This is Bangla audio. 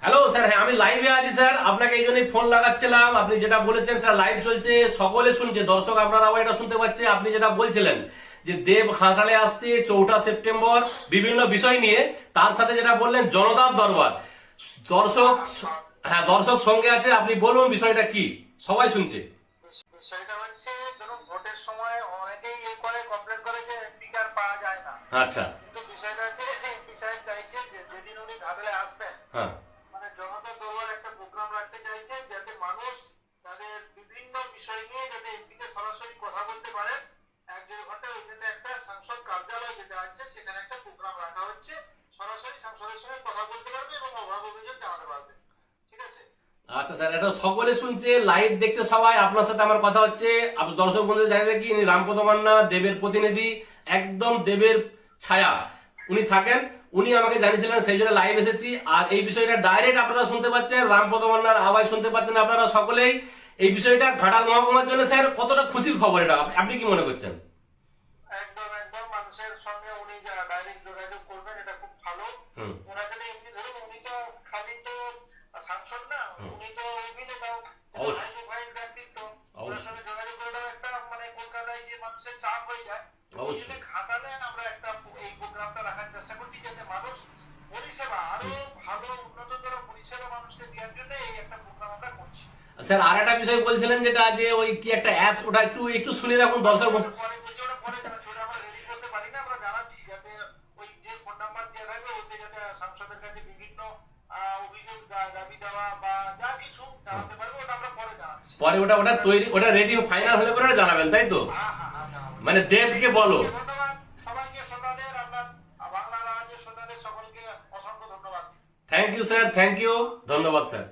হ্যালো স্যার, হ্যাঁ আমি লাইভে আছি স্যার। আপনাকে এই জন্যই ফোন লাগাচ্ছিলাম। আপনি যেটা বলেছেন স্যার, লাইভ চলছে, সকলে শুনছে, দর্শক আপনারাও এটা শুনতে পাচ্ছে। আপনি যেটা বলছিলেন যে দেব হাঁকালে আসছে 4 সেপ্টেম্বর বিভিন্ন বিষয় নিয়ে, তার সাথে যেটা বললেন জনতার দরবার, দর্শক, হ্যাঁ দর্শক সঙ্গে আছে। আপনি বলুন বিষয়টা কি, সবাই শুনছে। বিষয়টা হচ্ছে, ধরুন ভোটের সময় অনেকেই কমপ্লেন করে যে এমপি কার্ড পাওয়া যায় না। আচ্ছা। কিন্তু বিষয়টা হচ্ছে যে এমপি সাহেব চাইছেন যে যেদিন উনি ঘাটালে আসবেন, হ্যাঁ মানে জনতা দরবার একটা প্রোগ্রাম রাখতে চাইছেন, যাতে মানুষ তাদের বিভিন্ন বিষয় নিয়ে যাতে এমপি কে সরাসরি কথা বলতে পারেন। 1-1.5 ঘন্টা ওইখানে একটা সাংসদ কার্যালয় যেটা আছে সেখানে একটা প্রোগ্রাম রাখা হচ্ছে, সরাসরি সাংসদের সঙ্গে কথা বলতে পারবে এবং অভাব অভিযোগ জানাতে পারবে। ঠিক আছে? আচ্ছা স্যার, এটা সকলে শুনছে, লাইভ দেখছে সবাই। আপনার সাথে আমার কথা হচ্ছে। আপনি দর্শক বন্ধুদের জানিয়ে কি, ইনি রামপদ মান্না, দেবের প্রতিনিধি, একদম দেবের ছায়া উনি থাকেন। উনি আমাকে জানিয়েছিলেন, সেই জন্য লাইভ এসেছি। আর এই বিষয়টা ডাইরেক্ট আপনারা শুনতে পাচ্ছেন, রামপদ মান্নার আওয়াজ শুনতে পাচ্ছেন আপনারা সকলেই। এই বিষয়টা ঘাটাল মহকুমার জন্য স্যার কতটা খুশির খবর, এটা আপনি কি মনে করছেন? একদম একদম মানুষের সঙ্গে উনি যারা ডাইরেক্ট যোগাযোগ করবেন, এটা খুব ভালো। হুম। ওনাকে তো এমনি ধরুন উনি তো খালি তো সাংসদ না, উনি তো অভিনেতাও, অবশ্যই। ভাইয়ের ব্যক্তিত্ব। ওনার অবশ্যই। সঙ্গে যোগাযোগ করাটাও একটা মানে কলকাতায় যে মানুষের চাপ হয়ে যায়, অবশ্যই। ওই ঘাটালে আমরা একটা এই প্রোগ্রামটা রাখার চেষ্টা করছি, যাতে মানুষ পরিষেবা আরো ভালো উন্নততর পরিষেবা মানুষকে দেওয়ার জন্য এই একটা প্রোগ্রাম আমরা করছি। স্যার আর একটা বিষয় বলছিলেন, যেটা যে ওই কি একটা অ্যাপস, ওটা একটু একটু শুনে রাখুন দর্শক। পরে বলছি, ওটা পরে জানাচ্ছি, ওটা আমরা রেডি করতে পারি না, আমরা জানাচ্ছি যাতে ওই যে ফোন নাম্বার দেওয়া থাকবে ওতে যাতে সাংসদের কাছে বিভিন্ন অভিযোগ দাবি দেওয়া বা যা কিছু জানাতে পারবে, ওটা আমরা পরে জানাচ্ছি। পরে ওটা ওটা তৈরি, ওটা রেডি ফাইনাল হলে পরে জানাবেন, তাই তো? হ্যাঁ হ্যাঁ হ্যাঁ জানাবো। মানে দেবকে বলো। ধন্যবাদ সবাইকে, শ্রোতাদের, আপনার বাংলা রাজ্যের শ্রোতাদের সকলকে অসংখ্য ধন্যবাদ। Thank you sir, thank you, ধন্যবাদ স্যার।